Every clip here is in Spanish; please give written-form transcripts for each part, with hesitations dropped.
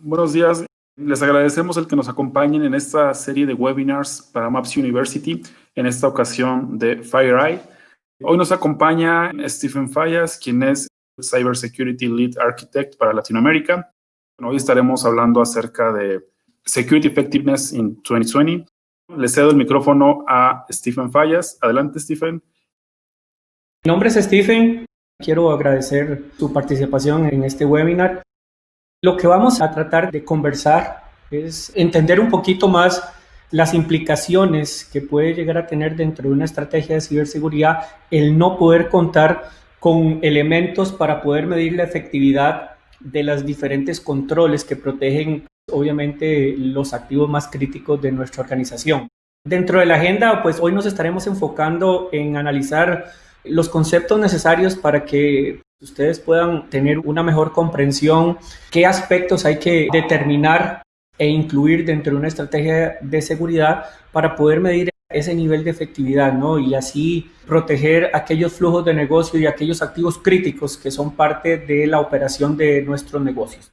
Buenos días. Les agradecemos el que nos acompañen en esta serie de webinars para Maps University, en esta ocasión de FireEye. Hoy nos acompaña Stephen Fallas, quien es Cybersecurity Lead Architect para Latinoamérica. Hoy estaremos hablando acerca de Security Effectiveness in 2020. Le cedo el micrófono a Stephen Fallas. Adelante, Stephen. Mi nombre es Stephen. Quiero agradecer tu participación en este webinar. Lo que vamos a tratar de conversar es entender un poquito más las implicaciones que puede llegar a tener dentro de una estrategia de ciberseguridad el no poder contar con elementos para poder medir la efectividad de los diferentes controles que protegen, obviamente, los activos más críticos de nuestra organización. Dentro de la agenda, pues hoy nos estaremos enfocando en analizar los conceptos necesarios para que ustedes puedan tener una mejor comprensión, qué aspectos hay que determinar e incluir dentro de una estrategia de seguridad para poder medir ese nivel de efectividad, ¿no? Y así proteger aquellos flujos de negocio y aquellos activos críticos que son parte de la operación de nuestros negocios.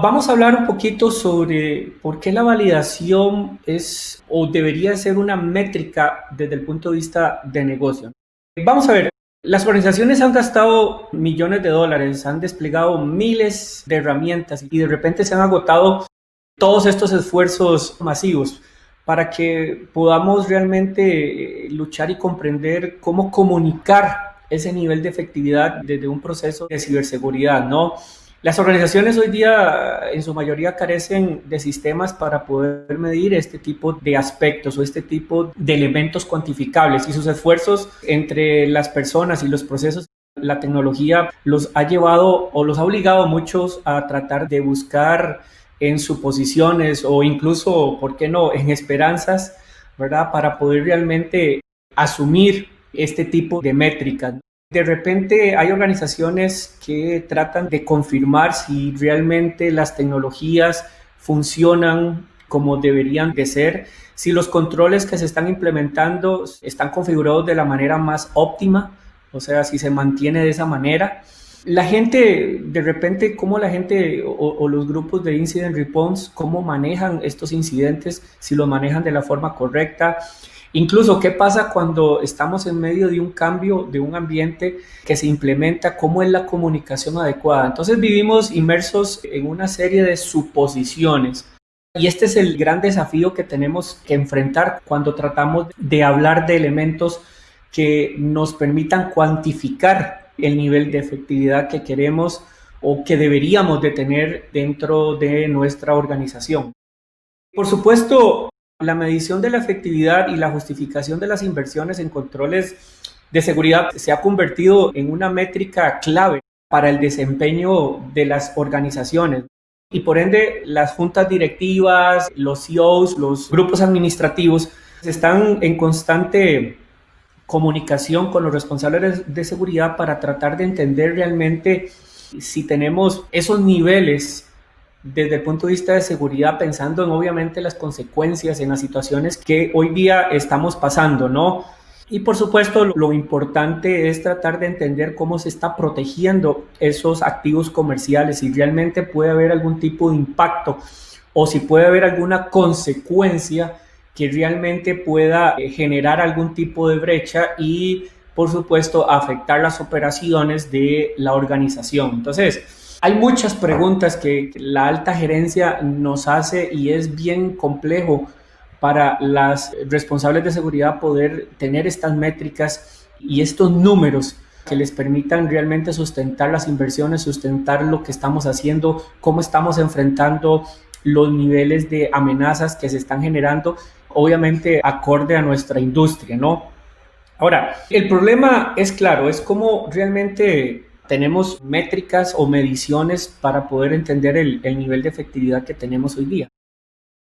Vamos a hablar un poquito sobre por qué la validación es o debería ser una métrica desde el punto de vista de negocio. Vamos a ver, las organizaciones han gastado millones de dólares, han desplegado miles de herramientas y de repente se han agotado todos estos esfuerzos masivos para que podamos realmente luchar y comprender cómo comunicar ese nivel de efectividad desde un proceso de ciberseguridad, ¿no? Las organizaciones hoy día en su mayoría carecen de sistemas para poder medir este tipo de aspectos o este tipo de elementos cuantificables y sus esfuerzos entre las personas y los procesos. La tecnología los ha llevado o los ha obligado a muchos a tratar de buscar en suposiciones o incluso, ¿por qué no?, en esperanzas, ¿verdad?, para poder realmente asumir este tipo de métricas. De repente hay organizaciones que tratan de confirmar si realmente las tecnologías funcionan como deberían de ser, si los controles que se están implementando están configurados de la manera más óptima, o sea, si se mantiene de esa manera. La gente, de repente, cómo la gente o los grupos de incident response, cómo manejan estos incidentes, si los manejan de la forma correcta. Incluso, ¿qué pasa cuando estamos en medio de un cambio de un ambiente que se implementa? ¿Cómo es la comunicación adecuada? Entonces vivimos inmersos en una serie de suposiciones. Y este es el gran desafío que tenemos que enfrentar cuando tratamos de hablar de elementos que nos permitan cuantificar el nivel de efectividad que queremos o que deberíamos de tener dentro de nuestra organización. Por supuesto, la medición de la efectividad y la justificación de las inversiones en controles de seguridad se ha convertido en una métrica clave para el desempeño de las organizaciones. Y por ende, las juntas directivas, los CEOs, los grupos administrativos están en constante comunicación con los responsables de seguridad para tratar de entender realmente si tenemos esos niveles desde el punto de vista de seguridad, pensando en obviamente las consecuencias en las situaciones que hoy día estamos pasando, ¿no? Y por supuesto, lo importante es tratar de entender cómo se está protegiendo esos activos comerciales, si realmente puede haber algún tipo de impacto o si puede haber alguna consecuencia que realmente pueda generar algún tipo de brecha y, por supuesto, afectar las operaciones de la organización. Entonces, hay muchas preguntas que la alta gerencia nos hace y es bien complejo para las responsables de seguridad poder tener estas métricas y estos números que les permitan realmente sustentar las inversiones, sustentar lo que estamos haciendo, cómo estamos enfrentando los niveles de amenazas que se están generando, obviamente acorde a nuestra industria, ¿no? Ahora, el problema es claro, es cómo realmente tenemos métricas o mediciones para poder entender el nivel de efectividad que tenemos hoy día.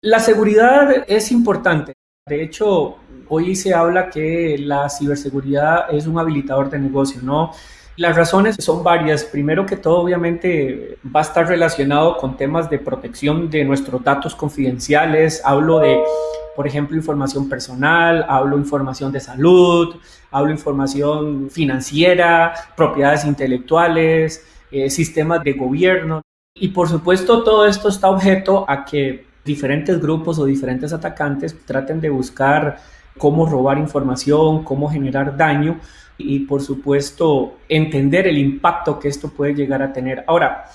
La seguridad es importante. De hecho, hoy se habla que la ciberseguridad es un habilitador de negocio, ¿no? Las razones son varias. Primero que todo, obviamente, va a estar relacionado con temas de protección de nuestros datos confidenciales. Hablo de, por ejemplo, información personal, hablo de información de salud, hablo de información financiera, propiedades intelectuales, sistemas de gobierno. Y por supuesto todo esto está objeto a que diferentes grupos o diferentes atacantes traten de buscar cómo robar información, cómo generar daño y por supuesto entender el impacto que esto puede llegar a tener. Ahora,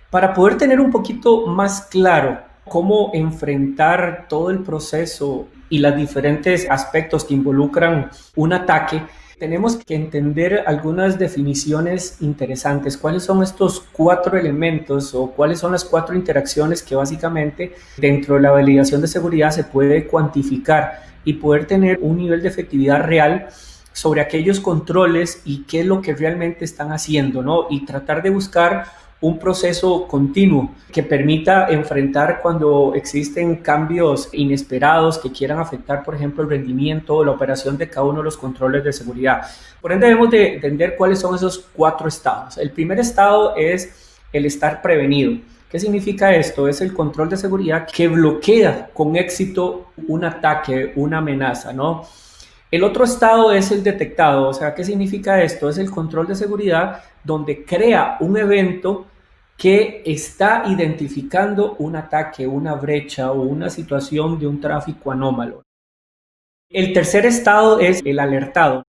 para poder tener un poquito más claro cómo enfrentar todo el proceso y los diferentes aspectos que involucran un ataque, tenemos que entender algunas definiciones interesantes. ¿Cuáles son estos 4 elementos o cuáles son las 4 interacciones que básicamente dentro de la validación de seguridad se puede cuantificar y poder tener un nivel de efectividad real sobre aquellos controles y qué es lo que realmente están haciendo, ¿no? Y tratar de buscar un proceso continuo que permita enfrentar cuando existen cambios inesperados que quieran afectar, por ejemplo, el rendimiento o la operación de cada uno de los controles de seguridad. Por ende, debemos de entender cuáles son esos 4 estados. El primer estado es el estar prevenido. ¿Qué significa esto? Es el control de seguridad que bloquea con éxito un ataque, una amenaza, ¿no? El otro estado es el detectado, o sea, ¿qué significa esto? Es el control de seguridad donde crea un evento que está identificando un ataque, una brecha o una situación de un tráfico anómalo. El tercer estado es el alertado.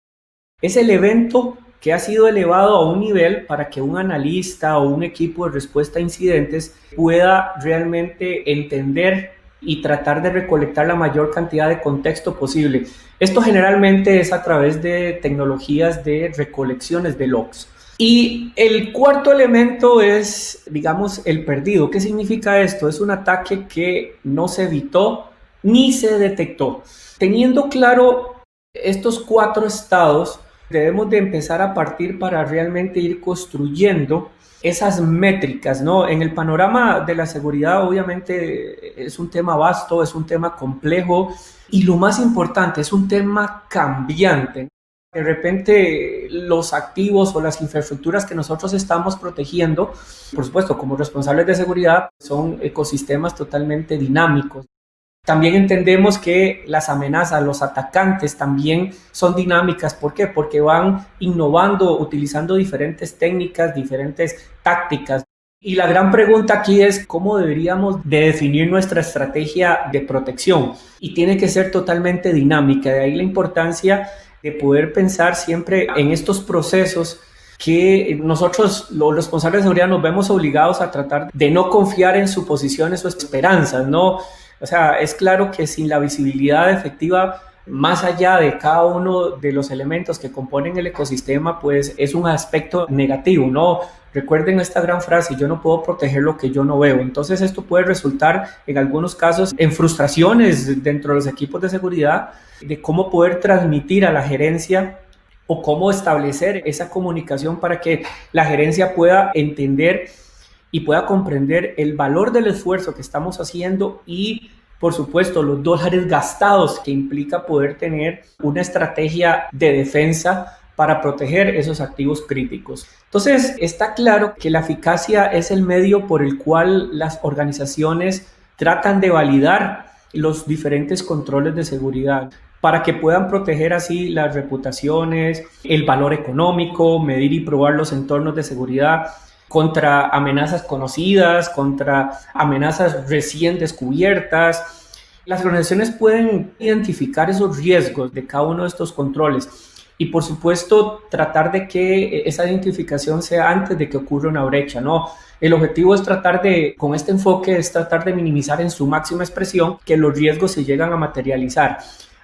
Es el evento que ha sido elevado a un nivel para que un analista o un equipo de respuesta a incidentes pueda realmente entender y tratar de recolectar la mayor cantidad de contexto posible. Esto generalmente es a través de tecnologías de recolecciones de logs. Y el cuarto elemento es, digamos, el perdido. ¿Qué significa esto? Es un ataque que no se evitó ni se detectó. Teniendo claro estos 4 estados, debemos de empezar a partir para realmente ir construyendo esas métricas, ¿no? En el panorama de la seguridad, obviamente, es un tema vasto, es un tema complejo y lo más importante, es un tema cambiante. De repente, los activos o las infraestructuras que nosotros estamos protegiendo, por supuesto, como responsables de seguridad, son ecosistemas totalmente dinámicos. También entendemos que las amenazas, los atacantes también son dinámicas. ¿Por qué? Porque van innovando, utilizando diferentes técnicas, diferentes tácticas. Y la gran pregunta aquí es cómo deberíamos de definir nuestra estrategia de protección. Y tiene que ser totalmente dinámica. De ahí la importancia de poder pensar siempre en estos procesos que nosotros, los responsables de seguridad, nos vemos obligados a tratar de no confiar en suposiciones o esperanzas, ¿no? O sea, es claro que sin la visibilidad efectiva, más allá de cada uno de los elementos que componen el ecosistema, pues es un aspecto negativo, ¿no? Recuerden esta gran frase, yo no puedo proteger lo que yo no veo. Entonces esto puede resultar en algunos casos en frustraciones dentro de los equipos de seguridad de cómo poder transmitir a la gerencia o cómo establecer esa comunicación para que la gerencia pueda entender y pueda comprender el valor del esfuerzo que estamos haciendo y, por supuesto, los dólares gastados que implica poder tener una estrategia de defensa para proteger esos activos críticos. Entonces, está claro que la eficacia es el medio por el cual las organizaciones tratan de validar los diferentes controles de seguridad para que puedan proteger así las reputaciones, el valor económico, medir y probar los entornos de seguridad contra amenazas conocidas, contra amenazas recién descubiertas. Las organizaciones pueden identificar esos riesgos de cada uno de estos controles y, por supuesto, tratar de que esa identificación sea antes de que ocurra una brecha, ¿no? El objetivo es tratar de, con este enfoque, es tratar de minimizar en su máxima expresión que los riesgos se llegan a materializar.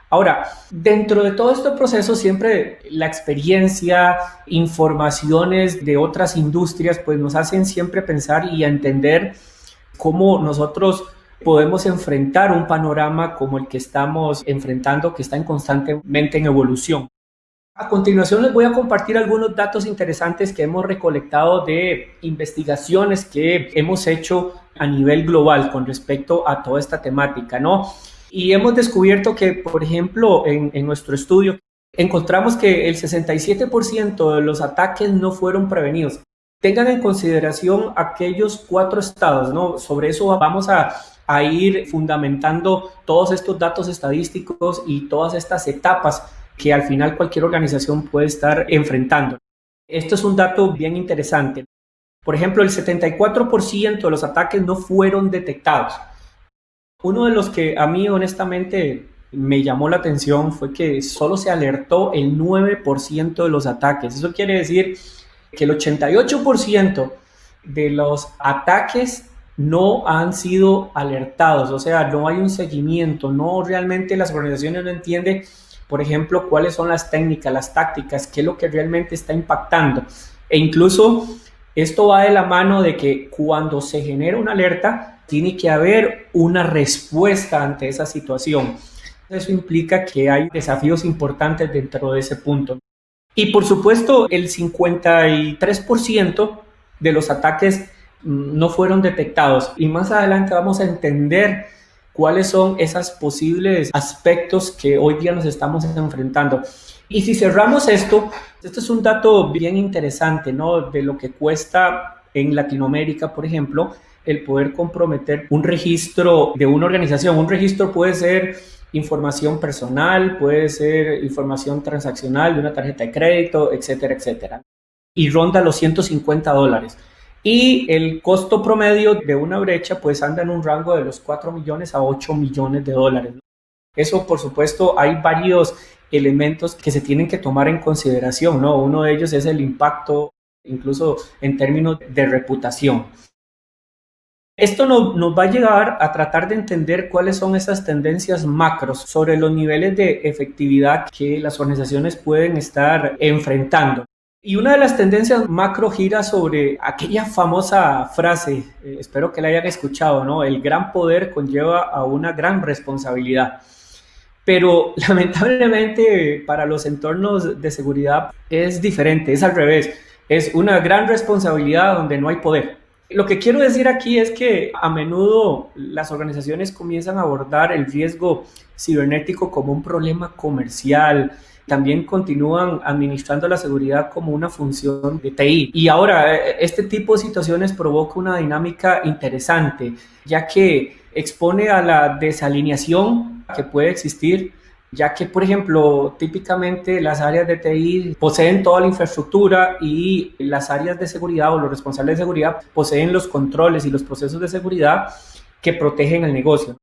Ahora, dentro de todo este proceso, siempre la experiencia, informaciones de otras industrias, pues nos hacen siempre pensar y entender cómo nosotros podemos enfrentar un panorama como el que estamos enfrentando, que está constantemente en evolución. A continuación les voy a compartir algunos datos interesantes que hemos recolectado de investigaciones que hemos hecho a nivel global con respecto a toda esta temática, ¿no? Y hemos descubierto que, por ejemplo, en nuestro estudio, encontramos que el 67% de los ataques no fueron prevenidos. Tengan en consideración aquellos 4 estados, ¿no? Sobre eso vamos a ir fundamentando todos estos datos estadísticos y todas estas etapas que al final cualquier organización puede estar enfrentando. Esto es un dato bien interesante. Por ejemplo, el 74% de los ataques no fueron detectados. Uno de los que a mí honestamente me llamó la atención fue que solo se alertó el 9% de los ataques. Eso quiere decir que el 88% de los ataques no han sido alertados, o sea, no hay un seguimiento, no realmente las organizaciones no entienden, por ejemplo, cuáles son las técnicas, las tácticas, qué es lo que realmente está impactando. E incluso esto va de la mano de que cuando se genera una alerta, tiene que haber una respuesta ante esa situación. Eso implica que hay desafíos importantes dentro de ese punto. Y por supuesto, el 53% de los ataques no fueron detectados. Y más adelante vamos a entender cuáles son esos posibles aspectos que hoy día nos estamos enfrentando. Y si cerramos esto es un dato bien interesante, ¿no? De lo que cuesta en Latinoamérica, por ejemplo, el poder comprometer un registro de una organización. Un registro puede ser información personal, puede ser información transaccional de una tarjeta de crédito, etcétera, etcétera. Y ronda los $150. Y el costo promedio de una brecha pues anda en un rango de los 4 millones a 8 millones de dólares. Eso, por supuesto, hay varios elementos que se tienen que tomar en consideración, ¿no? Uno de ellos es el impacto, incluso en términos de reputación. Esto nos va a llevar a tratar de entender cuáles son esas tendencias macros sobre los niveles de efectividad que las organizaciones pueden estar enfrentando. Y una de las tendencias macro gira sobre aquella famosa frase, espero que la hayan escuchado, ¿no? El gran poder conlleva a una gran responsabilidad. Pero lamentablemente para los entornos de seguridad es diferente, es al revés. Es una gran responsabilidad donde no hay poder. Lo que quiero decir aquí es que a menudo las organizaciones comienzan a abordar el riesgo cibernético como un problema comercial. También continúan administrando la seguridad como una función de TI. Y ahora, este tipo de situaciones provoca una dinámica interesante, ya que expone a la desalineación que puede existir, ya que, por ejemplo, típicamente las áreas de TI poseen toda la infraestructura y las áreas de seguridad o los responsables de seguridad poseen los controles y los procesos de seguridad que protegen el negocio.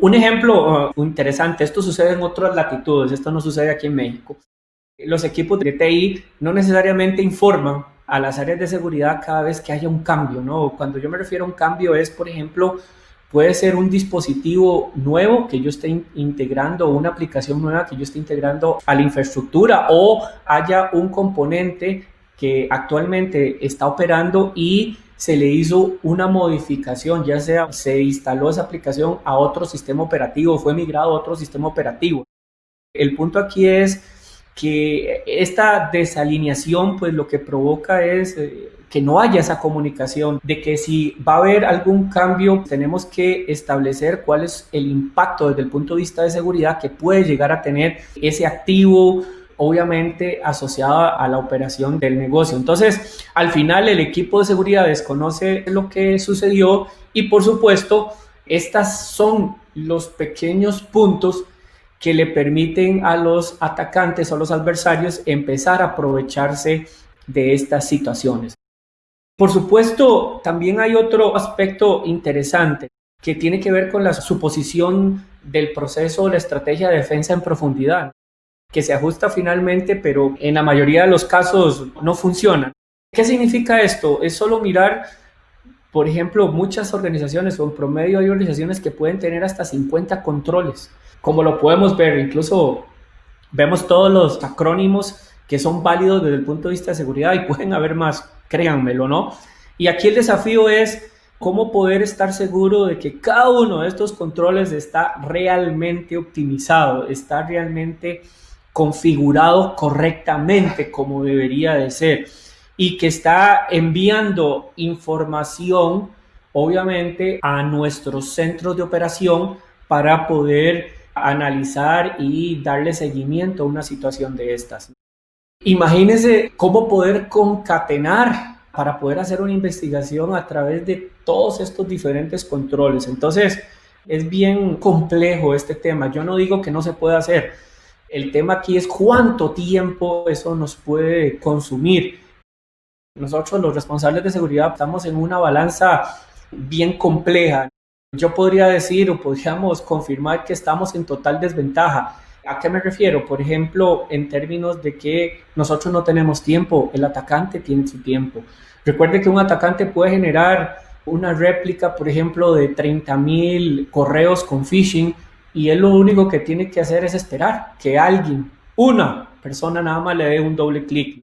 Un ejemplo interesante, esto sucede en otras latitudes, esto no sucede aquí en México. Los equipos de TI no necesariamente informan a las áreas de seguridad cada vez que haya un cambio, ¿no? Cuando yo me refiero a un cambio es, por ejemplo, puede ser un dispositivo nuevo que yo esté integrando, una aplicación nueva que yo esté integrando a la infraestructura, o haya un componente que actualmente está operando y se le hizo una modificación, ya sea se instaló esa aplicación a otro sistema operativo, fue migrado a otro sistema operativo. El punto aquí es que esta desalineación pues lo que provoca es que no haya esa comunicación, de que si va a haber algún cambio tenemos que establecer cuál es el impacto desde el punto de vista de seguridad que puede llegar a tener ese activo, obviamente asociado a la operación del negocio. Entonces, al final el equipo de seguridad desconoce lo que sucedió y por supuesto, estas son los pequeños puntos que le permiten a los atacantes o los adversarios empezar a aprovecharse de estas situaciones. Por supuesto, también hay otro aspecto interesante que tiene que ver con la suposición del proceso o la estrategia de defensa en profundidad, que se ajusta finalmente, pero en la mayoría de los casos no funciona. ¿Qué significa esto? Es solo mirar, por ejemplo, muchas organizaciones o en promedio hay organizaciones que pueden tener hasta 50 controles. Como lo podemos ver, incluso vemos todos los acrónimos que son válidos desde el punto de vista de seguridad y pueden haber más, créanmelo, ¿no? Y aquí el desafío es cómo poder estar seguro de que cada uno de estos controles está realmente optimizado, está realmente configurado correctamente como debería de ser y que está enviando información, obviamente, a nuestros centros de operación para poder analizar y darle seguimiento a una situación de estas. Imagínense cómo poder concatenar para poder hacer una investigación a través de todos estos diferentes controles. Entonces, es bien complejo este tema. Yo no digo que no se pueda hacer. El tema aquí es cuánto tiempo eso nos puede consumir. nosotros los responsables de seguridad estamos en una balanza bien compleja. Yo podría decir o podríamos confirmar que estamos en total desventaja. ¿A qué me refiero? Por ejemplo, en términos de que nosotros no tenemos tiempo, el atacante tiene su tiempo. Recuerde que un atacante puede generar una réplica, por ejemplo, de 30,000 correos con phishing y él lo único que tiene que hacer es esperar que alguien, una persona nada más le dé un doble clic.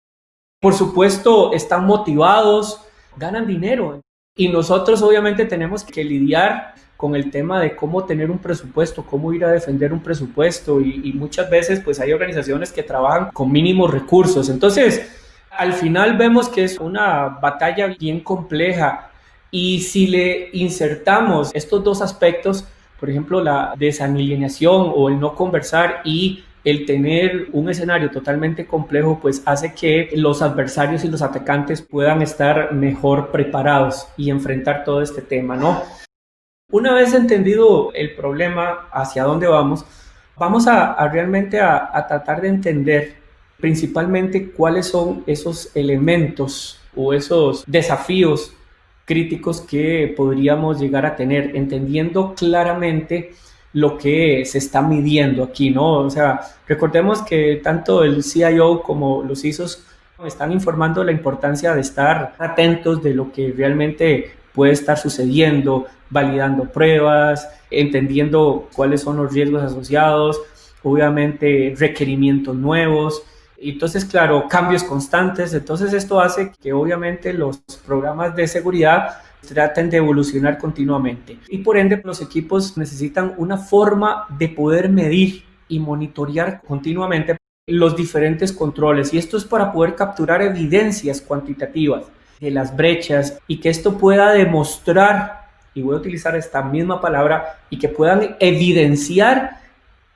Por supuesto, están motivados, ganan dinero y nosotros obviamente tenemos que lidiar con el tema de cómo tener un presupuesto, cómo ir a defender un presupuesto y muchas veces pues hay organizaciones que trabajan con mínimos recursos. Entonces, al final vemos que es una batalla bien compleja y si le insertamos estos dos aspectos, por ejemplo, la desalineación o el no conversar y el tener un escenario totalmente complejo, pues hace que los adversarios y los atacantes puedan estar mejor preparados y enfrentar todo este tema, ¿no? Una vez entendido el problema, hacia dónde vamos a realmente a tratar de entender principalmente cuáles son esos elementos o esos desafíos críticos que podríamos llegar a tener, entendiendo claramente lo que se está midiendo aquí, ¿no? O sea, recordemos que tanto el CIO como los ISOs están informando la importancia de estar atentos de lo que realmente puede estar sucediendo, validando pruebas, entendiendo cuáles son los riesgos asociados, obviamente requerimientos nuevos. Entonces, claro, cambios constantes. Entonces, esto hace que obviamente los programas de seguridad traten de evolucionar continuamente. Y por ende, los equipos necesitan una forma de poder medir y monitorear continuamente los diferentes controles. Y esto es para poder capturar evidencias cuantitativas de las brechas y que esto pueda demostrar, y voy a utilizar esta misma palabra, y que puedan evidenciar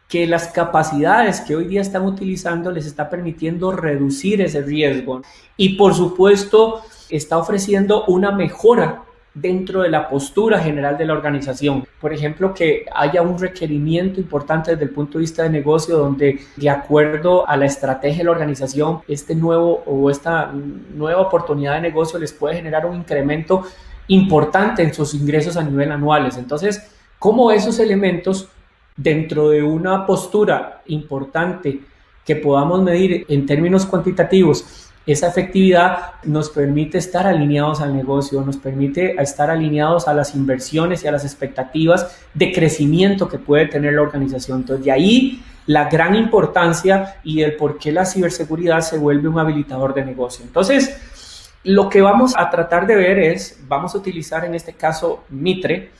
que las capacidades que hoy día están utilizando les está permitiendo reducir ese riesgo y por supuesto está ofreciendo una mejora dentro de la postura general de la organización. Por ejemplo, que haya un requerimiento importante desde el punto de vista de negocio donde de acuerdo a la estrategia de la organización, esta nueva oportunidad de negocio les puede generar un incremento importante en sus ingresos a nivel anuales. Entonces, ¿cómo esos elementos dentro de una postura importante que podamos medir en términos cuantitativos, esa efectividad nos permite estar alineados al negocio, nos permite estar alineados a las inversiones y a las expectativas de crecimiento que puede tener la organización? Entonces, de ahí la gran importancia y el por qué la ciberseguridad se vuelve un habilitador de negocio. Entonces, lo que vamos a tratar de ver vamos a utilizar en este caso Mitre,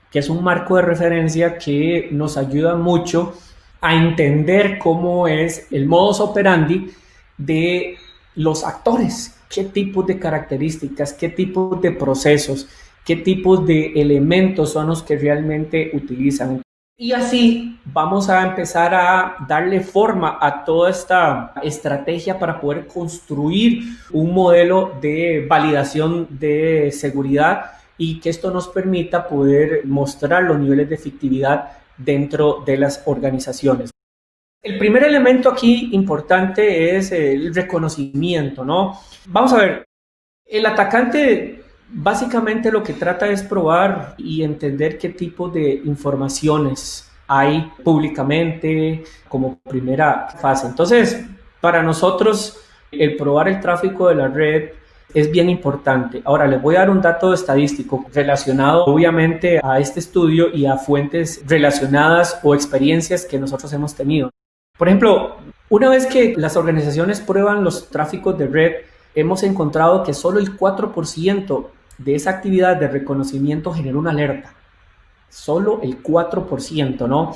que es un marco de referencia que nos ayuda mucho a entender cómo es el modus operandi de los actores, qué tipos de características, qué tipos de procesos, qué tipos de elementos son los que realmente utilizan. Y así vamos a empezar a darle forma a toda esta estrategia para poder construir un modelo de validación de seguridad y que esto nos permita poder mostrar los niveles de efectividad dentro de las organizaciones. El primer elemento aquí importante es el reconocimiento, ¿no? Vamos a ver, el atacante básicamente lo que trata es probar y entender qué tipo de informaciones hay públicamente como primera fase. Entonces, para nosotros, el probar el tráfico de la red es bien importante. Ahora, les voy a dar un dato estadístico relacionado obviamente a este estudio y a fuentes relacionadas o experiencias que nosotros hemos tenido. Por ejemplo, una vez que las organizaciones prueban los tráficos de red, hemos encontrado que solo el 4% de esa actividad de reconocimiento genera una alerta. Solo el 4%, ¿no?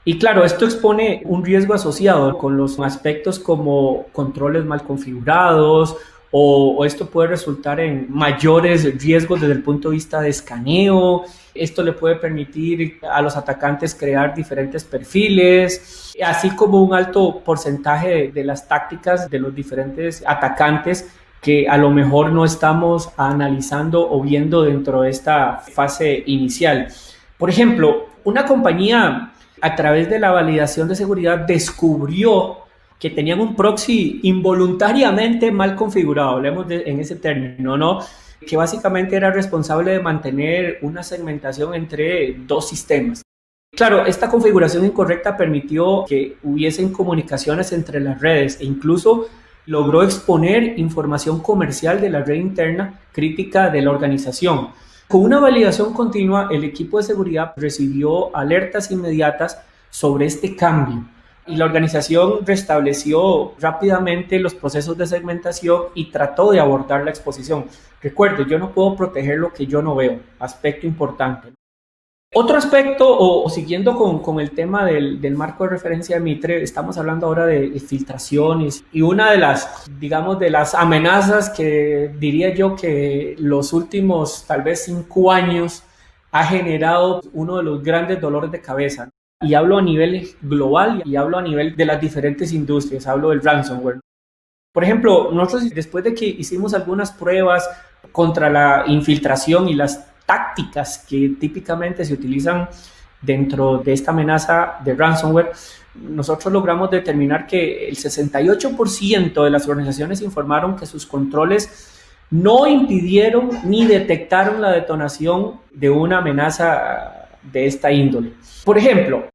Y claro, esto expone un riesgo asociado con los aspectos como controles mal configurados o esto puede resultar en mayores riesgos desde el punto de vista de escaneo. Esto le puede permitir a los atacantes crear diferentes perfiles, así como un alto porcentaje de las tácticas de los diferentes atacantes que a lo mejor no estamos analizando o viendo dentro de esta fase inicial. Por ejemplo, una compañía a través de la validación de seguridad descubrió que tenían un proxy involuntariamente mal configurado, hablemos en ese término, ¿no? Que básicamente era responsable de mantener una segmentación entre dos sistemas. Claro, esta configuración incorrecta permitió que hubiesen comunicaciones entre las redes e incluso logró exponer información comercial de la red interna crítica de la organización. Con una validación continua, el equipo de seguridad recibió alertas inmediatas sobre este cambio y la organización restableció rápidamente los procesos de segmentación y trató de abordar la exposición. Recuerde, yo no puedo proteger lo que yo no veo, aspecto importante. Otro aspecto, o siguiendo con el tema del marco de referencia de Mitre, estamos hablando ahora de filtraciones y una de las, digamos, de las amenazas que diría yo que los últimos tal vez 5 años ha generado uno de los grandes dolores de cabeza. Y hablo a nivel global y hablo a nivel de las diferentes industrias, hablo del ransomware. Por ejemplo, nosotros después de que hicimos algunas pruebas contra la infiltración y las tácticas que típicamente se utilizan dentro de esta amenaza de ransomware, nosotros logramos determinar que el 68% de las organizaciones informaron que sus controles no impidieron ni detectaron la detonación de una amenaza de esta índole. Por ejemplo,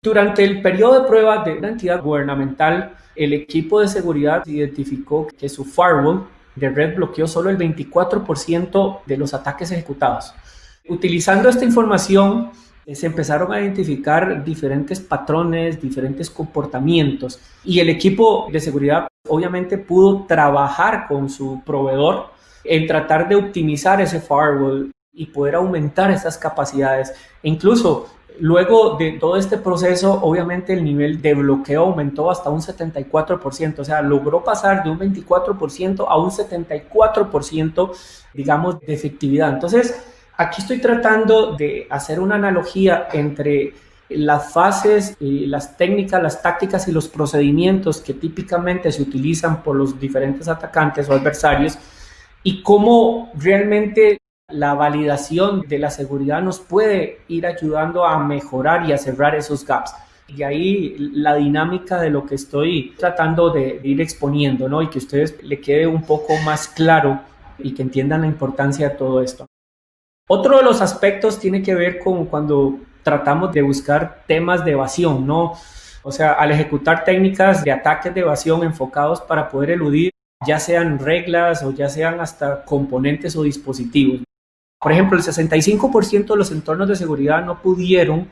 durante el periodo de prueba de una entidad gubernamental, el equipo de seguridad identificó que su firewall de red bloqueó solo el 24% de los ataques ejecutados. Utilizando esta información, se empezaron a identificar diferentes patrones, diferentes comportamientos y el equipo de seguridad obviamente pudo trabajar con su proveedor en tratar de optimizar ese firewall y poder aumentar esas capacidades. E incluso luego de todo este proceso, obviamente el nivel de bloqueo aumentó hasta un 74%, o sea, logró pasar de un 24% a un 74%, digamos, de efectividad. Entonces, aquí estoy tratando de hacer una analogía entre las fases, las técnicas, las tácticas y los procedimientos que típicamente se utilizan por los diferentes atacantes o adversarios y cómo realmente la validación de la seguridad nos puede ir ayudando a mejorar y a cerrar esos gaps. Y ahí la dinámica de lo que estoy tratando de ir exponiendo, ¿no? Y que a ustedes le quede un poco más claro y que entiendan la importancia de todo esto. Otro de los aspectos tiene que ver con cuando tratamos de buscar temas de evasión, ¿no? O sea, al ejecutar técnicas de ataques de evasión enfocados para poder eludir ya sean reglas o ya sean hasta componentes o dispositivos. Por ejemplo, el 65% de los entornos de seguridad no pudieron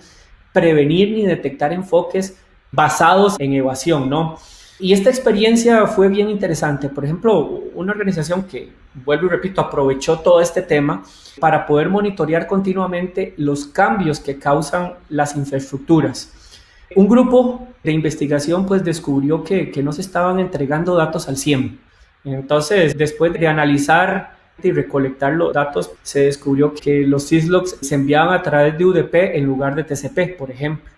prevenir ni detectar enfoques basados en evasión, ¿no? Y esta experiencia fue bien interesante. Por ejemplo, una organización que, vuelvo y repito, aprovechó todo este tema para poder monitorear continuamente los cambios que causan las infraestructuras. Un grupo de investigación pues descubrió que no se estaban entregando datos al 100%. Entonces, después de analizar y recolectar los datos, se descubrió que los syslogs se enviaban a través de UDP en lugar de TCP, por ejemplo,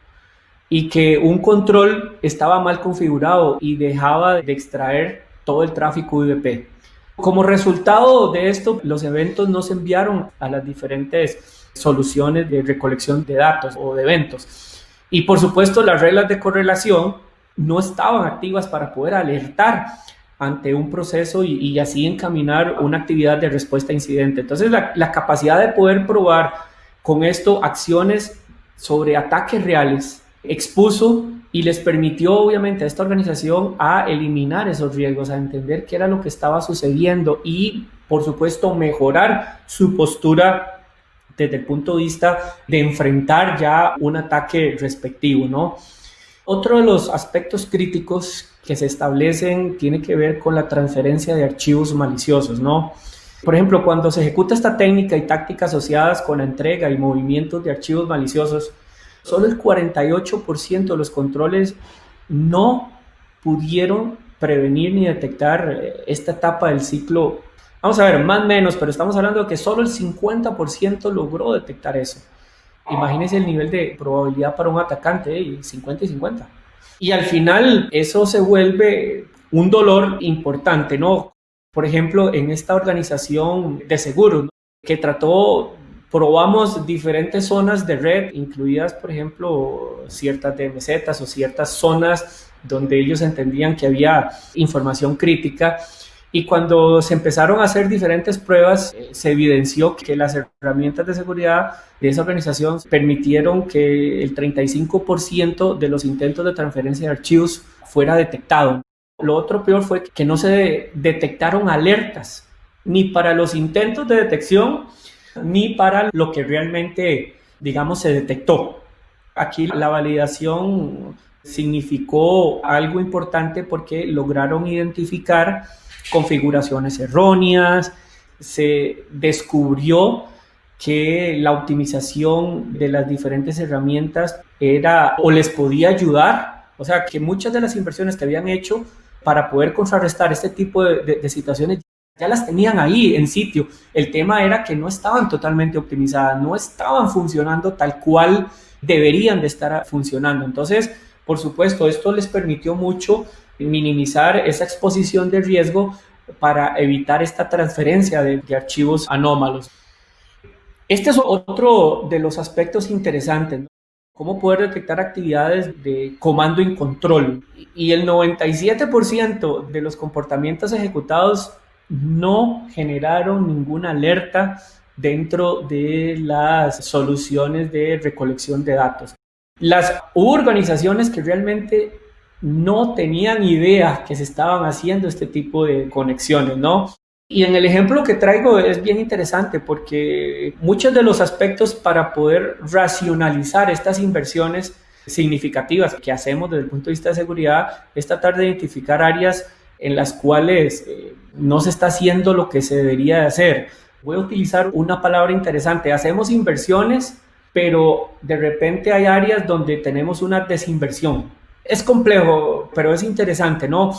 y que un control estaba mal configurado y dejaba de extraer todo el tráfico UDP. Como resultado de esto, los eventos no se enviaron a las diferentes soluciones de recolección de datos o de eventos. Y por supuesto, las reglas de correlación no estaban activas para poder alertar ante un proceso y así encaminar una actividad de respuesta a incidente. Entonces, la capacidad de poder probar con esto acciones sobre ataques reales expuso y les permitió obviamente a esta organización a eliminar esos riesgos, a entender qué era lo que estaba sucediendo y, por supuesto, mejorar su postura desde el punto de vista de enfrentar ya un ataque respectivo, ¿no? Otro de los aspectos críticos que se establecen tiene que ver con la transferencia de archivos maliciosos, ¿no? Por ejemplo, cuando se ejecuta esta técnica y tácticas asociadas con la entrega y movimientos de archivos maliciosos, solo el 48% de los controles no pudieron prevenir ni detectar esta etapa del ciclo. Vamos a ver, más o menos, pero estamos hablando de que solo el 50% logró detectar eso. Imagínense el nivel de probabilidad para un atacante, 50 y 50. Y al final eso se vuelve un dolor importante, ¿no? Por ejemplo, en esta organización de seguros, ¿no? Que probamos diferentes zonas de red, incluidas, por ejemplo, ciertas DMZs o ciertas zonas donde ellos entendían que había información crítica. Y cuando se empezaron a hacer diferentes pruebas, se evidenció que las herramientas de seguridad de esa organización permitieron que el 35% de los intentos de transferencia de archivos fuera detectado. Lo otro peor fue que no se detectaron alertas, ni para los intentos de detección, ni para lo que realmente, digamos, se detectó. Aquí la validación significó algo importante porque lograron identificar configuraciones erróneas, se descubrió que la optimización de las diferentes herramientas era o les podía ayudar, o sea, que muchas de las inversiones que habían hecho para poder contrarrestar este tipo de situaciones ya las tenían ahí en sitio. El tema era que no estaban totalmente optimizadas, no estaban funcionando tal cual deberían de estar funcionando. Entonces, por supuesto, esto les permitió mucho minimizar esa exposición de riesgo para evitar esta transferencia de archivos anómalos. Este es otro de los aspectos interesantes, ¿no? Cómo poder detectar actividades de comando y control. Y el 97% de los comportamientos ejecutados no generaron ninguna alerta dentro de las soluciones de recolección de datos. Hubo organizaciones que realmente no tenían idea que se estaban haciendo este tipo de conexiones, ¿no? Y en el ejemplo que traigo es bien interesante porque muchos de los aspectos para poder racionalizar estas inversiones significativas que hacemos desde el punto de vista de seguridad es tratar de identificar áreas en las cuales no se está haciendo lo que se debería de hacer. Voy a utilizar una palabra interesante. Hacemos inversiones, pero de repente hay áreas donde tenemos una desinversión. Es complejo, pero es interesante, ¿no?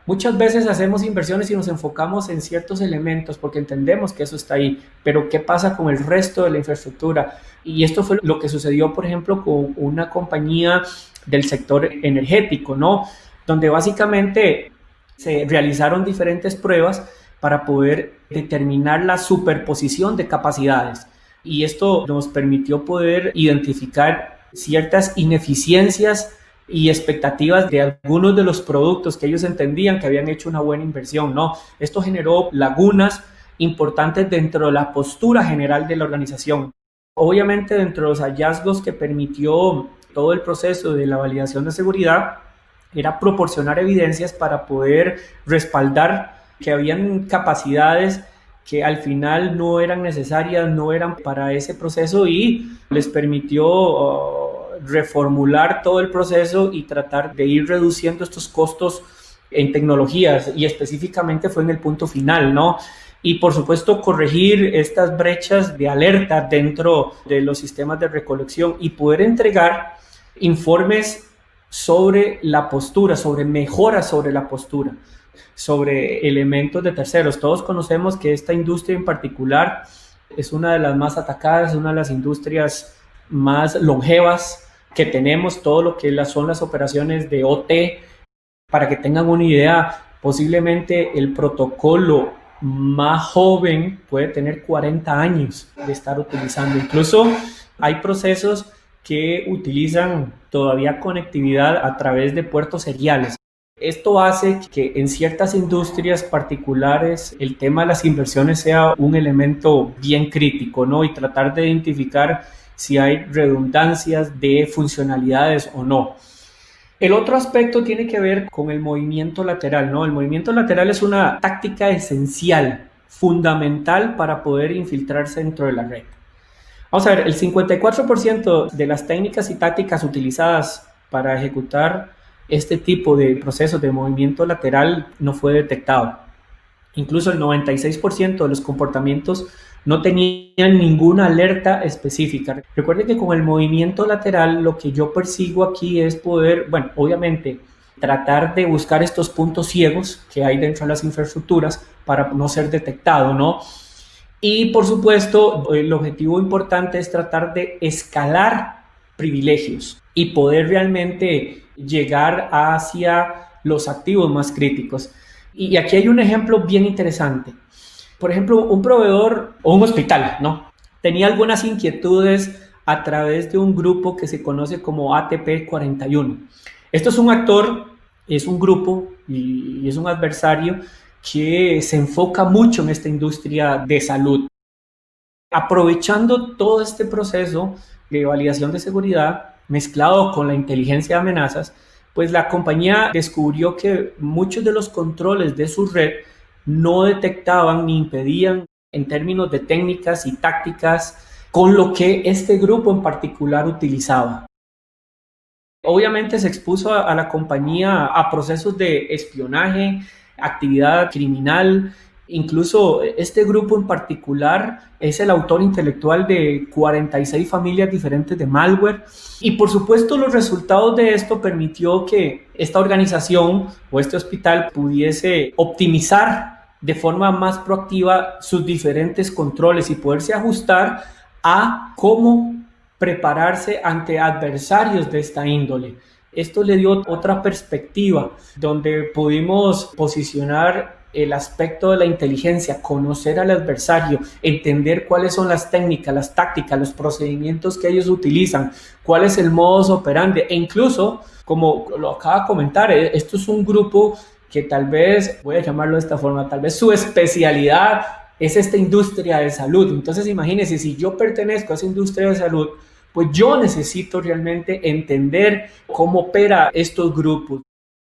Muchas veces hacemos inversiones y nos enfocamos en ciertos elementos porque entendemos que eso está ahí, pero ¿qué pasa con el resto de la infraestructura? Y esto fue lo que sucedió, por ejemplo, con una compañía del sector energético, ¿no? Donde básicamente se realizaron diferentes pruebas para poder determinar la superposición de capacidades. Y esto nos permitió poder identificar ciertas ineficiencias y expectativas de algunos de los productos que ellos entendían que habían hecho una buena inversión, ¿no? Esto generó lagunas importantes dentro de la postura general de la organización. Obviamente, dentro de los hallazgos que permitió todo el proceso de la validación de seguridad, era proporcionar evidencias para poder respaldar que habían capacidades que al final no eran necesarias, no eran para ese proceso y les permitió reformular todo el proceso y tratar de ir reduciendo estos costos en tecnologías y específicamente fue en el punto final, ¿no? Y por supuesto corregir estas brechas de alerta dentro de los sistemas de recolección y poder entregar informes sobre la postura, sobre mejoras sobre la postura, sobre elementos de terceros. Todos conocemos que esta industria en particular es una de las más atacadas, es una de las industrias más longevas que tenemos, todo lo que son las operaciones de OT. Para que tengan una idea, posiblemente el protocolo más joven puede tener 40 años de estar utilizando. Incluso hay procesos que utilizan todavía conectividad a través de puertos seriales. Esto hace que en ciertas industrias particulares el tema de las inversiones sea un elemento bien crítico, ¿no? Y tratar de identificar si hay redundancias de funcionalidades o no. El otro aspecto tiene que ver con el movimiento lateral, ¿no? El movimiento lateral es una táctica esencial, fundamental para poder infiltrarse dentro de la red. Vamos a ver, el 54% de las técnicas y tácticas utilizadas para ejecutar este tipo de procesos de movimiento lateral no fue detectado. Incluso el 96% de los comportamientos no tenían ninguna alerta específica. Recuerden que con el movimiento lateral lo que yo persigo aquí es poder, bueno, obviamente tratar de buscar estos puntos ciegos que hay dentro de las infraestructuras para no ser detectado, ¿no? Y por supuesto, el objetivo importante es tratar de escalar privilegios y poder realmente llegar hacia los activos más críticos. Y aquí hay un ejemplo bien interesante. Por ejemplo, un proveedor o un hospital, ¿no? Tenía algunas inquietudes a través de un grupo que se conoce como ATP 41. Esto es un actor es un grupo y es un adversario que se enfoca mucho en esta industria de salud. Aprovechando todo este proceso de validación de seguridad mezclado con la inteligencia de amenazas, pues la compañía descubrió que muchos de los controles de su red no detectaban ni impedían en términos de técnicas y tácticas con lo que este grupo en particular utilizaba. Obviamente se expuso a la compañía a procesos de espionaje, actividad criminal. Incluso este grupo en particular es el autor intelectual de 46 familias diferentes de malware. Y por supuesto los resultados de esto permitió que esta organización o este hospital pudiese optimizar de forma más proactiva sus diferentes controles y poderse ajustar a cómo prepararse ante adversarios de esta índole. Esto le dio otra perspectiva donde pudimos posicionar el aspecto de la inteligencia, conocer al adversario, entender cuáles son las técnicas, las tácticas, los procedimientos que ellos utilizan, cuál es el modus operandi e incluso, como lo acaba de comentar, esto es un grupo que tal vez, voy a llamarlo de esta forma, tal vez su especialidad es esta industria de salud. Entonces imagínense, si yo pertenezco a esa industria de salud, pues yo necesito realmente entender cómo opera estos grupos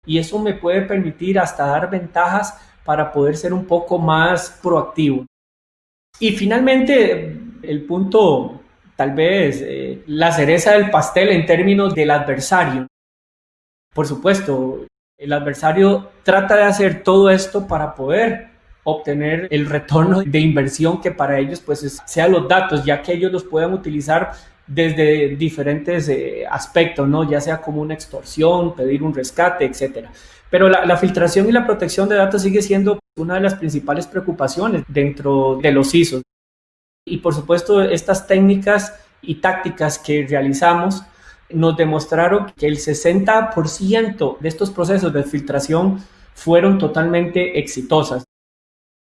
y eso me puede permitir hasta dar ventajas para poder ser un poco más proactivo. Y finalmente, el punto, tal vez la cereza del pastel en términos del adversario. Por supuesto, el adversario trata de hacer todo esto para poder obtener el retorno de inversión que para ellos pues sean los datos, ya que ellos los puedan utilizar desde diferentes aspectos, ¿no? Ya sea como una extorsión, pedir un rescate, etcétera. Pero la filtración y la protección de datos sigue siendo una de las principales preocupaciones dentro de los CISOs. Y por supuesto, estas técnicas y tácticas que realizamos nos demostraron que el 60% de estos procesos de filtración fueron totalmente exitosas.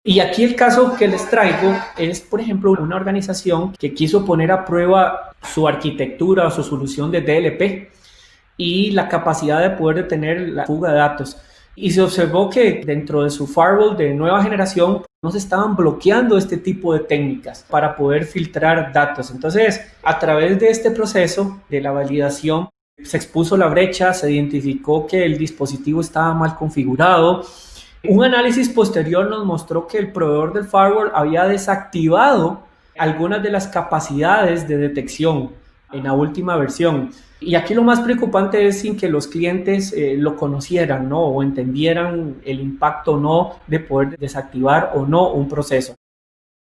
Y aquí el caso que les traigo es, por ejemplo, una organización que quiso poner a prueba su arquitectura o su solución de DLP y la capacidad de poder detener la fuga de datos. Y se observó que dentro de su firewall de nueva generación no se estaban bloqueando este tipo de técnicas para poder filtrar datos. Entonces, a través de este proceso de la validación, se expuso la brecha, se identificó que el dispositivo estaba mal configurado. Un análisis posterior nos mostró que el proveedor del firewall había desactivado algunas de las capacidades de detección en la última versión. Y aquí lo más preocupante es sin que los clientes lo conocieran, ¿no? O entendieran el impacto o no de poder desactivar o no un proceso.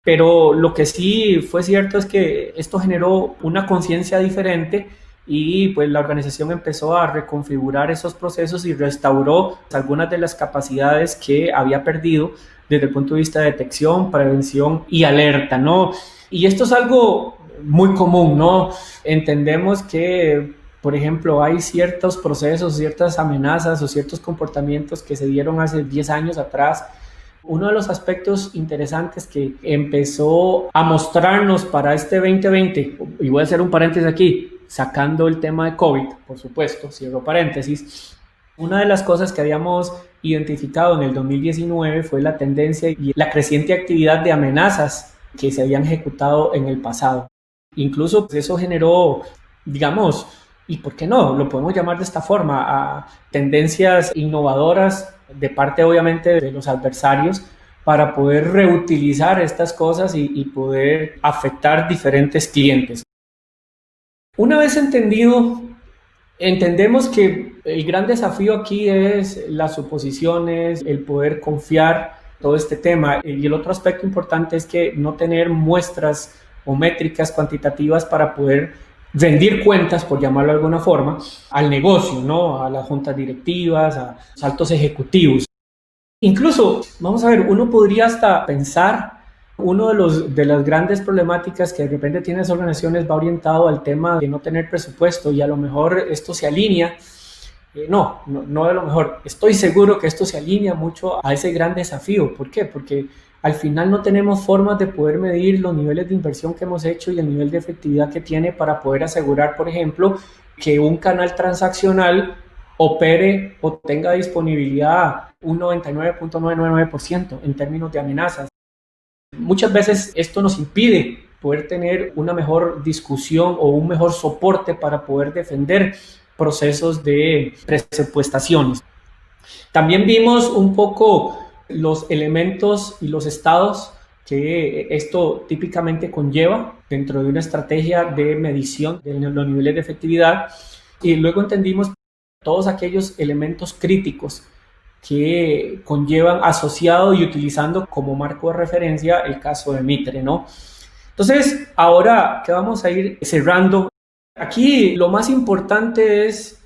Pero lo que sí fue cierto es que esto generó una conciencia diferente y pues la organización empezó a reconfigurar esos procesos y restauró algunas de las capacidades que había perdido desde el punto de vista de detección, prevención y alerta, ¿no? Y esto es algo muy común, ¿no? Entendemos que, por ejemplo, hay ciertos procesos, ciertas amenazas o ciertos comportamientos que se dieron hace 10 años atrás. Uno de los aspectos interesantes que empezó a mostrarnos para este 2020, y voy a hacer un paréntesis aquí, sacando el tema de COVID, por supuesto, cierro paréntesis, una de las cosas que habíamos identificado en el 2019 fue la tendencia y la creciente actividad de amenazas que se habían ejecutado en el pasado. Incluso pues, eso generó, digamos, y por qué no, lo podemos llamar de esta forma, a tendencias innovadoras de parte obviamente de los adversarios para poder reutilizar estas cosas y poder afectar diferentes clientes. Una vez entendemos que el gran desafío aquí es las suposiciones, el poder confiar, todo este tema. Y el otro aspecto importante es que no tener muestras o métricas cuantitativas para poder rendir cuentas, por llamarlo de alguna forma, al negocio, ¿no? A las juntas directivas, a los altos ejecutivos. Incluso, vamos a ver, uno podría hasta pensar, uno de las grandes problemáticas que de repente tienen las organizaciones va orientado al tema de no tener presupuesto y a lo mejor esto se alinea. No de lo mejor. Estoy seguro que esto se alinea mucho a ese gran desafío. ¿Por qué? Porque al final no tenemos formas de poder medir los niveles de inversión que hemos hecho y el nivel de efectividad que tiene para poder asegurar, por ejemplo, que un canal transaccional opere o tenga disponibilidad un 99.999% en términos de amenazas. Muchas veces esto nos impide poder tener una mejor discusión o un mejor soporte para poder defender procesos de presupuestaciones. También vimos un poco los elementos y los estados que esto típicamente conlleva dentro de una estrategia de medición de los niveles de efectividad, y luego entendimos todos aquellos elementos críticos que conllevan asociado y utilizando como marco de referencia el caso de Mitre, ¿no? Entonces, ahora que vamos a ir cerrando, aquí lo más importante es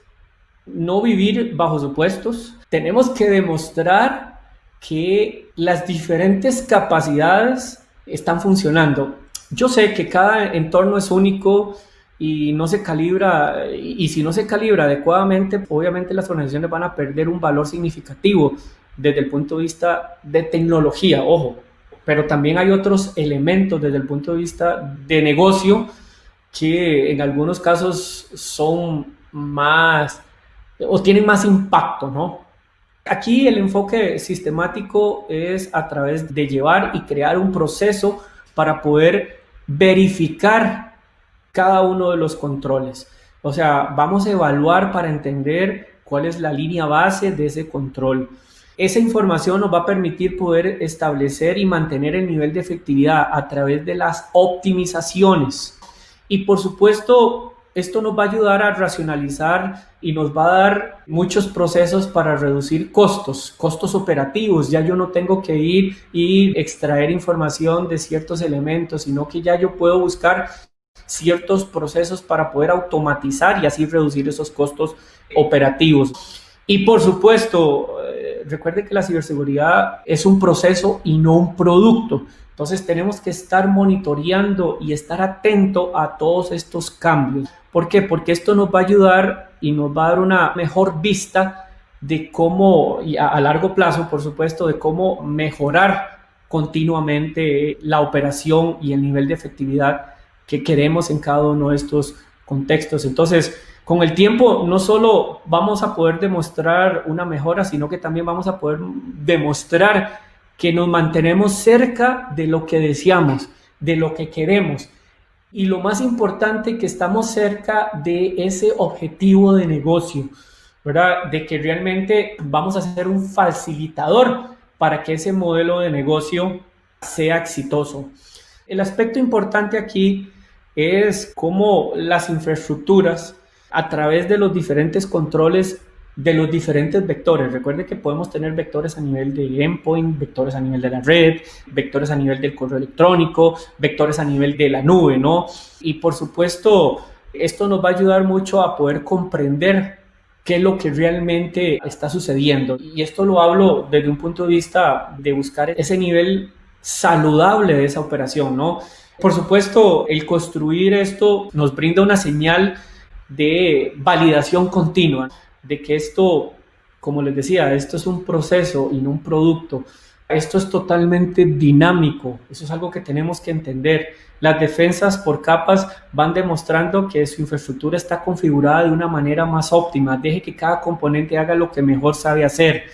no vivir bajo supuestos. Tenemos que demostrar que las diferentes capacidades están funcionando. Yo sé que cada entorno es único y no se calibra, y si no se calibra adecuadamente, obviamente las organizaciones van a perder un valor significativo desde el punto de vista de tecnología, ojo, pero también hay otros elementos desde el punto de vista de negocio que en algunos casos son más o tienen más impacto, ¿no? Aquí el enfoque sistemático es a través de llevar y crear un proceso para poder verificar cada uno de los controles. O sea, vamos a evaluar para entender cuál es la línea base de ese control. Esa información nos va a permitir poder establecer y mantener el nivel de efectividad a través de las optimizaciones. Y por supuesto, esto nos va a ayudar a racionalizar y nos va a dar muchos procesos para reducir costos operativos. Ya yo no tengo que ir y extraer información de ciertos elementos, sino que ya yo puedo buscar ciertos procesos para poder automatizar y así reducir esos costos operativos. Y por supuesto, recuerde que la ciberseguridad es un proceso y no un producto. Entonces tenemos que estar monitoreando y estar atento a todos estos cambios. ¿Por qué? Porque esto nos va a ayudar y nos va a dar una mejor vista de cómo, y a largo plazo, por supuesto, de cómo mejorar continuamente la operación y el nivel de efectividad que queremos en cada uno de estos contextos. Entonces, con el tiempo no solo vamos a poder demostrar una mejora, sino que también vamos a poder demostrar que nos mantenemos cerca de lo que deseamos, de lo que queremos. Y lo más importante, que estamos cerca de ese objetivo de negocio, ¿verdad? De que realmente vamos a ser un facilitador para que ese modelo de negocio sea exitoso. El aspecto importante aquí es cómo las infraestructuras, a través de los diferentes controles de los diferentes vectores. Recuerde que podemos tener vectores a nivel de endpoint, vectores a nivel de la red, vectores a nivel del correo electrónico, vectores a nivel de la nube, ¿no? Y por supuesto, esto nos va a ayudar mucho a poder comprender qué es lo que realmente está sucediendo. Y esto lo hablo desde un punto de vista de buscar ese nivel saludable de esa operación, ¿no? Por supuesto, el construir esto nos brinda una señal de validación continua, de que esto, como les decía, esto es un proceso y no un producto. Esto es totalmente dinámico, eso es algo que tenemos que entender. Las defensas por capas van demostrando que su infraestructura está configurada de una manera más óptima. Deje que cada componente haga lo que mejor sabe hacer.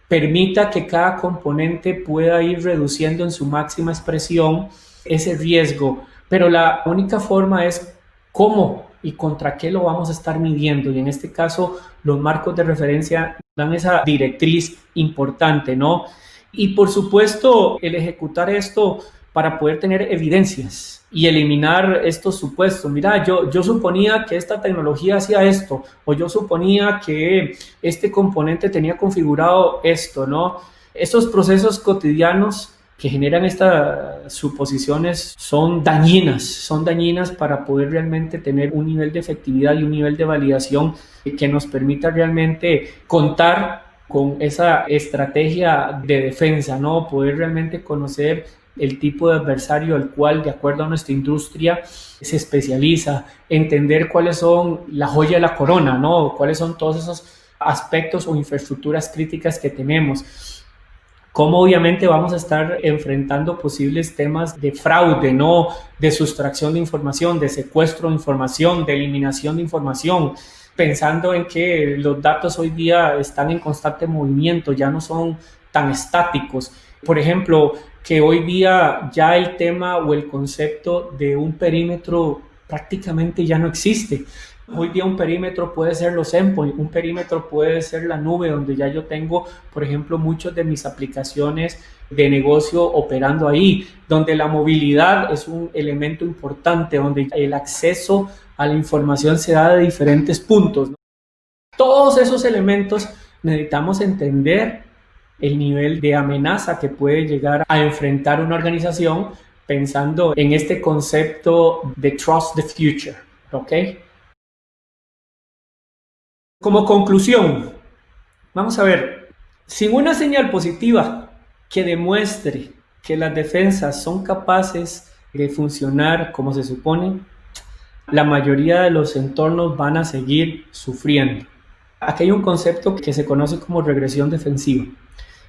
Permita que cada componente pueda ir reduciendo en su máxima expresión ese riesgo, pero la única forma es cómo y contra qué lo vamos a estar midiendo, y en este caso los marcos de referencia dan esa directriz importante, ¿no? Y por supuesto el ejecutar esto para poder tener evidencias y eliminar estos supuestos. Mira, yo suponía que esta tecnología hacía esto, o yo suponía que este componente tenía configurado esto, ¿no? Estos procesos cotidianos que generan estas suposiciones son dañinas para poder realmente tener un nivel de efectividad y un nivel de validación que nos permita realmente contar con esa estrategia de defensa, ¿no? Poder realmente conocer el tipo de adversario al cual, de acuerdo a nuestra industria, se especializa, entender cuáles son la joya de la corona, ¿no? Cuáles son todos esos aspectos o infraestructuras críticas que tenemos. Cómo obviamente vamos a estar enfrentando posibles temas de fraude, ¿no? De sustracción de información, de secuestro de información, de eliminación de información. pensando en que los datos hoy día están en constante movimiento, ya no son tan estáticos. Por ejemplo, que hoy día ya el tema o el concepto de un perímetro prácticamente ya no existe. Hoy día un perímetro puede ser los endpoints, un perímetro puede ser la nube, donde ya yo tengo, por ejemplo, muchas de mis aplicaciones de negocio operando ahí, donde la movilidad es un elemento importante, donde el acceso a la información se da de diferentes puntos. Todos esos elementos necesitamos entender el nivel de amenaza que puede llegar a enfrentar una organización pensando en este concepto de Trust the Future, ¿ok? Como conclusión, vamos a ver, sin una señal positiva que demuestre que las defensas son capaces de funcionar como se supone, la mayoría de los entornos van a seguir sufriendo. Aquí hay un concepto que se conoce como regresión defensiva.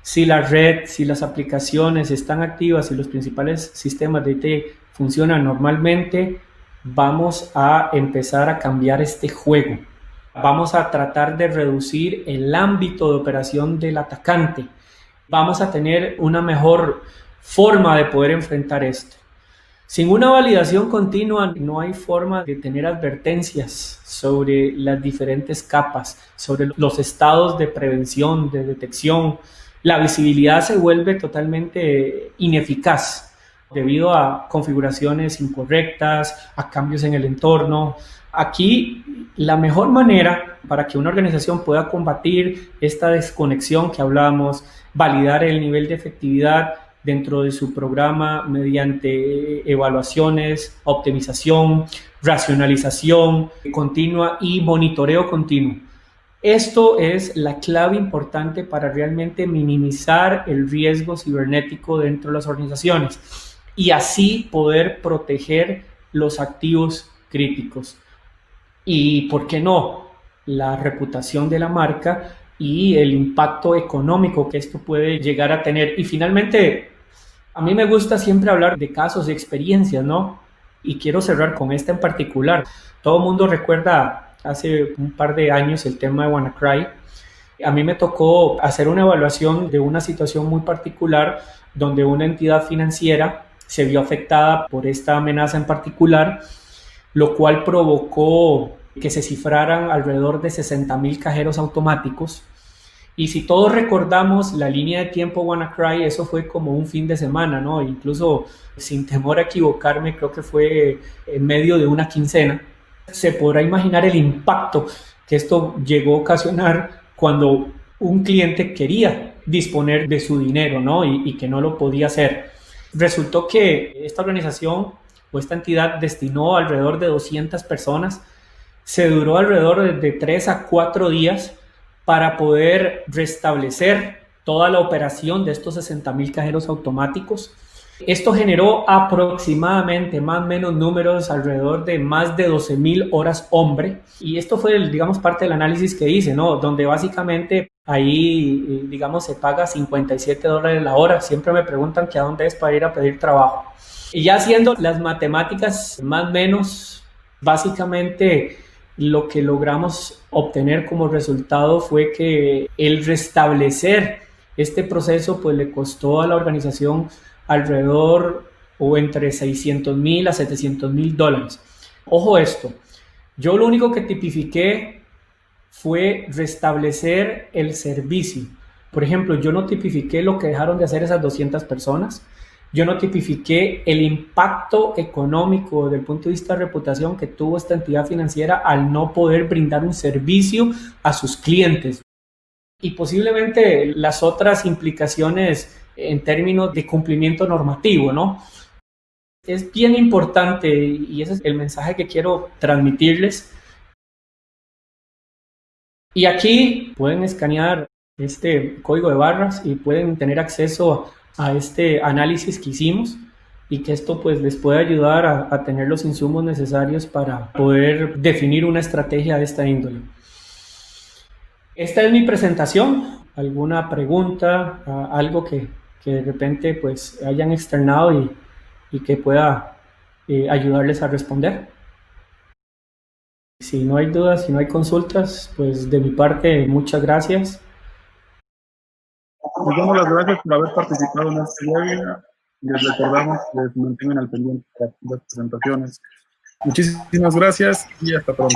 Si la red, si las aplicaciones están activas y los principales sistemas de IT funcionan normalmente, vamos a empezar a cambiar este juego. Vamos a tratar de reducir el ámbito de operación del atacante. Vamos a tener una mejor forma de poder enfrentar esto. Sin una validación continua no hay forma de tener advertencias sobre las diferentes capas, sobre los estados de prevención, de detección. La visibilidad se vuelve totalmente ineficaz debido a configuraciones incorrectas, a cambios en el entorno. Aquí la mejor manera para que una organización pueda combatir esta desconexión que hablamos, validar el nivel de efectividad dentro de su programa mediante evaluaciones, optimización, racionalización continua y monitoreo continuo. Esto es la clave importante para realmente minimizar el riesgo cibernético dentro de las organizaciones y así poder proteger los activos críticos. Y, ¿por qué no?, la reputación de la marca y el impacto económico que esto puede llegar a tener. Y finalmente, a mí me gusta siempre hablar de casos, de experiencias, ¿no? Y quiero cerrar con esta en particular. Todo el mundo recuerda hace un par de años el tema de WannaCry. A mí me tocó hacer una evaluación de una situación muy particular donde una entidad financiera se vio afectada por esta amenaza en particular, lo cual provocó que se cifraran alrededor de 60,000 cajeros automáticos. Y si todos recordamos la línea de tiempo WannaCry, eso fue como un fin de semana, ¿no? Incluso, sin temor a equivocarme, creo que fue en medio de una quincena. Se podrá imaginar el impacto que esto llegó a ocasionar cuando un cliente quería disponer de su dinero, ¿no? Y que no lo podía hacer. Resultó que esta organización o esta entidad destinó alrededor de 200 personas. Se duró alrededor de 3 a 4 días para poder restablecer toda la operación de estos 60,000 cajeros automáticos. Esto generó aproximadamente, más o menos números, alrededor de más de 12,000 horas hombre. Y esto fue, digamos, parte del análisis que hice, ¿no? Donde básicamente ahí, digamos, se paga $57 la hora. Siempre me preguntan que a dónde es para ir a pedir trabajo. Y ya haciendo las matemáticas más o menos, básicamente lo que logramos obtener como resultado fue que el restablecer este proceso pues le costó a la organización alrededor o entre 600,000 a 700,000 dólares. Ojo esto, yo lo único que tipifiqué fue restablecer el servicio. Por ejemplo, yo no tipifiqué lo que dejaron de hacer esas 200 personas. Yo no tipifiqué el impacto económico desde el punto de vista de reputación que tuvo esta entidad financiera al no poder brindar un servicio a sus clientes. Y posiblemente las otras implicaciones en términos de cumplimiento normativo, ¿no? Es bien importante y ese es el mensaje que quiero transmitirles. Y aquí pueden escanear este código de barras y pueden tener acceso a este análisis que hicimos y que esto pues les puede ayudar a tener los insumos necesarios para poder definir una estrategia de esta índole. Esta es mi presentación. ¿Alguna pregunta, algo que de repente pues hayan externado y que pueda ayudarles a responder? si no hay dudas, si no hay consultas, pues de mi parte, muchas gracias. Nos damos las gracias por haber participado en este webinar. Les recordamos que se mantengan al pendiente de las presentaciones. Muchísimas gracias y hasta pronto.